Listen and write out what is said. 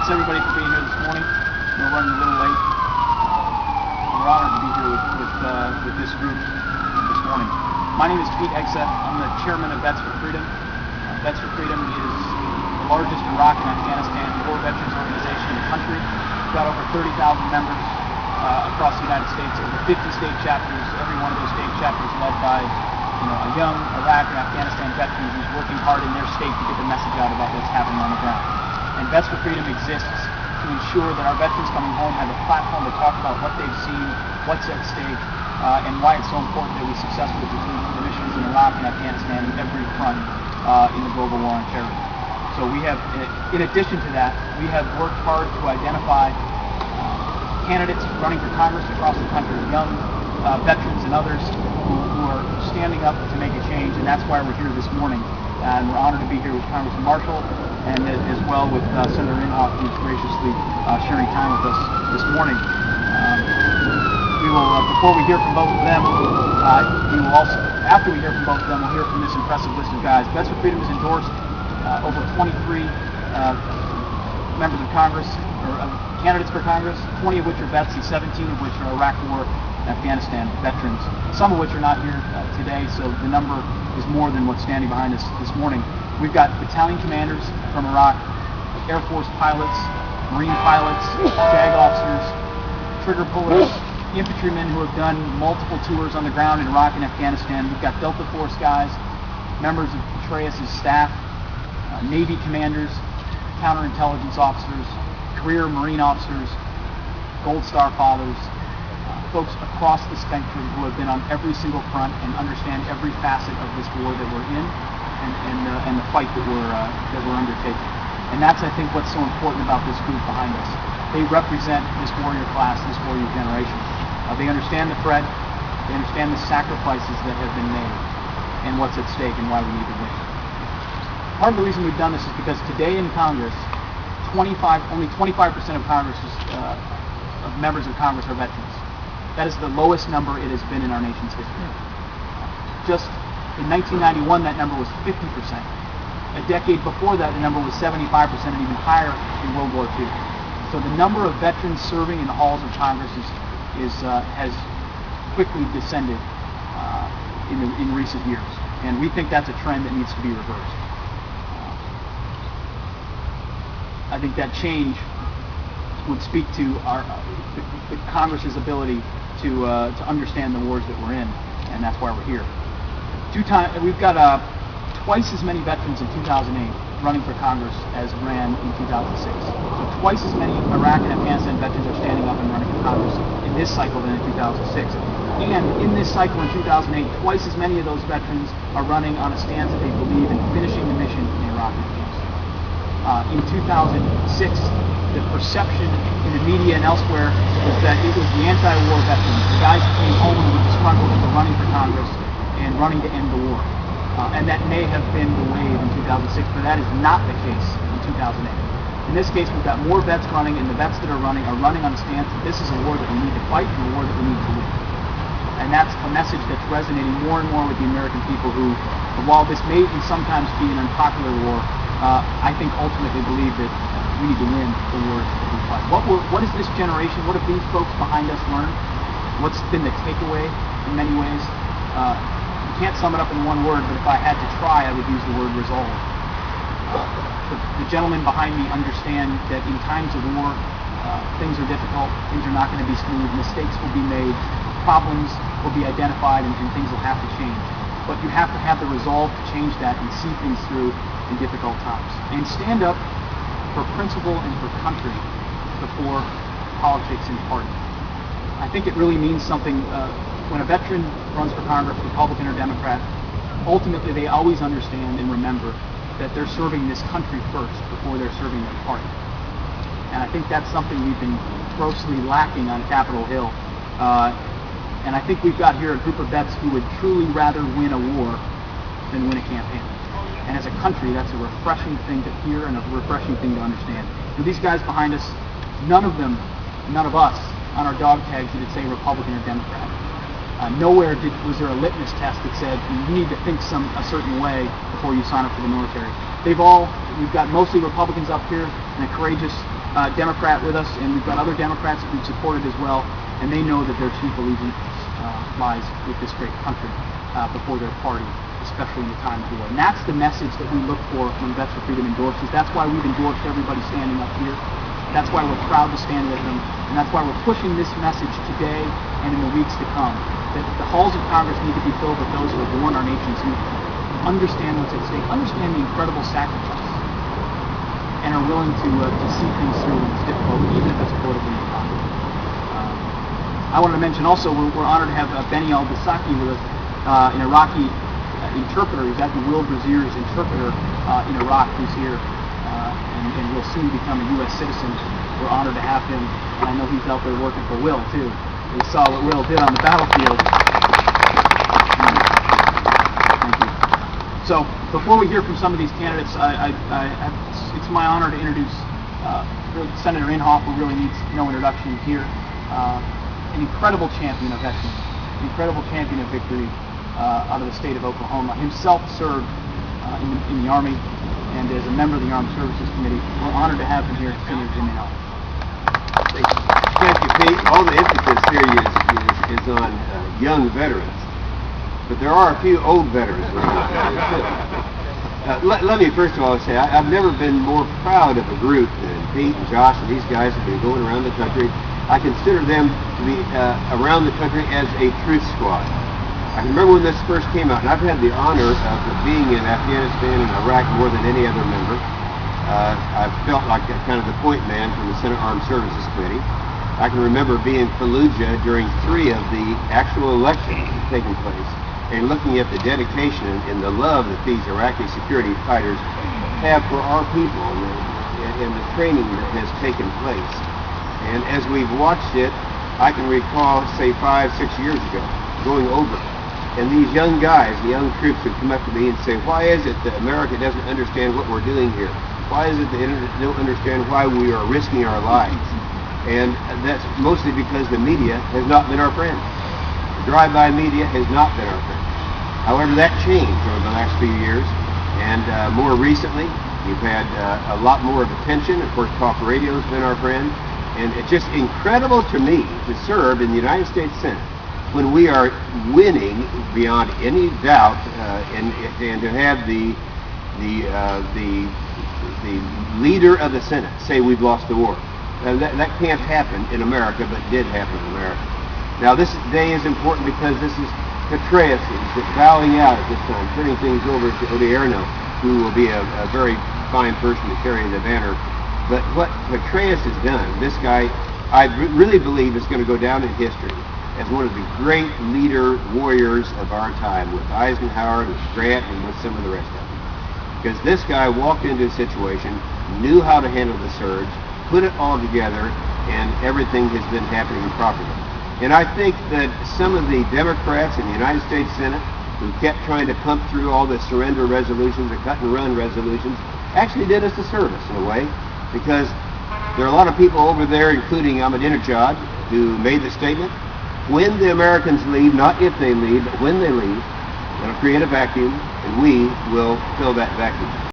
Thanks everybody for being here this morning. We're running a little late. We're honored to be here with this group this morning. My name is Hegseth. I'm the chairman of Vets for Freedom. Vets for Freedom is the largest Iraq and Afghanistan war veterans organization in the country. We've got over 30,000 members across the United States, over 50 state chapters. Every one of those state chapters led by a young Iraq and Afghanistan veteran who's working hard in their state to get the message out about what's happening on the ground. And Vets for Freedom exists to ensure that our veterans coming home have a platform to talk about what they've seen, what's at stake, and why it's so important that we successfully complete the missions in Iraq and Afghanistan in every front in the global war on terror. So we have, in addition to that, we have worked hard to identify candidates running for Congress across the country, young veterans and others who are standing up to make a change, and that's why we're here this morning. And we're honored to be here with Congressman Marshall, and as well with Senator Inhofe, who's graciously sharing time with us this morning. We will, before we hear from both of them, we will also, after we hear from both of them, we'll hear from this impressive list of guys. Vets for Freedom has endorsed over 23 members of Congress, or candidates for Congress, 20 of which are vets, and 17 of which are Iraq War and Afghanistan veterans, some of which are not here today, so the number is more than what's standing behind us this morning. We've got battalion commanders from Iraq, Air Force pilots, Marine pilots, JAG officers, trigger pullers, infantrymen who have done multiple tours on the ground in Iraq and Afghanistan. We've got Delta Force guys, members of Petraeus' staff, Navy commanders, counterintelligence officers, career Marine officers, Gold Star fathers, folks across the spectrum who have been on every single front and understand every facet of this war that we're in and the fight that we're undertaking. And that's, I think, what's so important about this group behind us. They represent this warrior class, this warrior generation. They understand the threat, they understand the sacrifices that have been made, and what's at stake and why we need to win. Part of the reason we've done this is because today in Congress, only 25% of of members of Congress are veterans. That is the lowest number it has been in our nation's history. Just in 1991, that number was 50%. A decade before that, the number was 75% and even higher in World War II. So the number of veterans serving in the halls of Congress has quickly descended in recent years. And we think that's a trend that needs to be reversed. I think that change would speak to the Congress's ability to understand the wars that we're in, and that's why we're here. We've got twice as many veterans in 2008 running for Congress as ran in 2006. So twice as many Iraq and Afghanistan veterans are standing up and running for Congress in this cycle than in 2006. And in this cycle in 2008, twice as many of those veterans are running on a stance that they believe in finishing the mission in Iraq and Afghanistan. In 2006, the perception in the media and elsewhere was that it was the anti-war veterans, the guys who came home and were disgruntled and were running for Congress and running to end the war. And that may have been the wave in 2006, but that is not the case in 2008. In this case, we've got more vets running, and the vets that are running on a stance that this is a war that we need to fight and a war that we need to win. And that's a message that's resonating more and more with the American people who, while this may sometimes be an unpopular war, I think ultimately believe that we need to win the war that we fight. What is this generation, what have these folks behind us learned? What's been the takeaway in many ways? You can't sum it up in one word, but if I had to try, I would use the word resolve. The gentlemen behind me understand that in times of war, things are difficult, things are not going to be smooth, mistakes will be made, problems will be identified, and things will have to change. But you have to have the resolve to change that and see things through in difficult times. And stand up for principle and for country before politics and party. I think it really means something when a veteran runs for Congress, Republican or Democrat. Ultimately, they always understand and remember that they're serving this country first before they're serving their party. And I think that's something we've been grossly lacking on Capitol Hill. And I think we've got here a group of vets who would truly rather win a war than win a campaign. And as a country, that's a refreshing thing to hear and a refreshing thing to understand. And these guys behind us, none of us on our dog tags did it say Republican or Democrat. Nowhere was there a litmus test that said you need to think a certain way before you sign up for the military. We've got mostly Republicans up here and a courageous Democrat with us, and we've got other Democrats that we've supported as well, and they know that their chief allegiance lies with this great country before their party, especially in the time of war. And that's the message that we look for when Vets for Freedom endorses. That's why we've endorsed everybody standing up here. That's why we're proud to stand with them, and that's why we're pushing this message today and in the weeks to come, that the halls of Congress need to be filled with those who have borne our nation's youth, understand what's at stake, understand the incredible sacrifice, and are willing to see things through when it's difficult, even if it's politically impossible. I wanted to mention also, we're honored to have Benny al-Bisaki with us, an Iraqi interpreter. He's actually Will Brazier's interpreter in Iraq, who's here. And will soon become a U.S. citizen. We're honored to have him, and I know he's out there working for Will, too. We saw what Will did on the battlefield. Thank you. So, before we hear from some of these candidates, it's my honor to introduce Senator Inhofe, who really needs no introduction here. An incredible champion of veterans, an incredible champion of victory out of the state of Oklahoma. Himself served in the Army, and as a member of the Armed Services Committee. We're honored to have him here, Senator Jim Inhofe. Thank you, Pete. All the emphasis here is on young veterans, but there are a few old veterans. Let me first of all say, I've never been more proud of a group than Pete and Josh and these guys have been going around the country. I consider them to be around the country as a truth squad. I can remember when this first came out, and I've had the honor of being in Afghanistan and Iraq more than any other member. I felt like kind of the point man from the Senate Armed Services Committee. I can remember being in Fallujah during 3 of the actual elections taking place, and looking at the dedication and the love that these Iraqi security fighters have for our people and the training that has taken place. And as we've watched it, I can recall, say 5-6 years ago, going over it. And these young guys, the young troops would come up to me and say, why is it that America doesn't understand what we're doing here? Why is it that they don't understand why we are risking our lives? And that's mostly because the media has not been our friend. The drive-by media has not been our friend. However, that changed over the last few years. And more recently, we've had a lot more of attention. Of course, talk radio has been our friend. And it's just incredible to me to serve in the United States Senate when we are winning beyond any doubt, and to have the leader of the Senate say we've lost the war. That can't happen in America, but did happen in America. Now this day is important because this is Petraeus bowing out at this time, turning things over to Odierno, who will be a very fine person to carry the banner. But what Petraeus has done, this guy, I really believe is going to go down in history as one of the great leader warriors of our time, with Eisenhower, with Grant, and with some of the rest of them. Because this guy walked into a situation, knew how to handle the surge, put it all together, and everything has been happening properly. And I think that some of the Democrats in the United States Senate who kept trying to pump through all the surrender resolutions, the cut and run resolutions, actually did us a service in a way, because there are a lot of people over there, including Ahmadinejad, who made the statement, when the Americans leave, not if they leave, but when they leave, it'll create a vacuum, and we will fill that vacuum.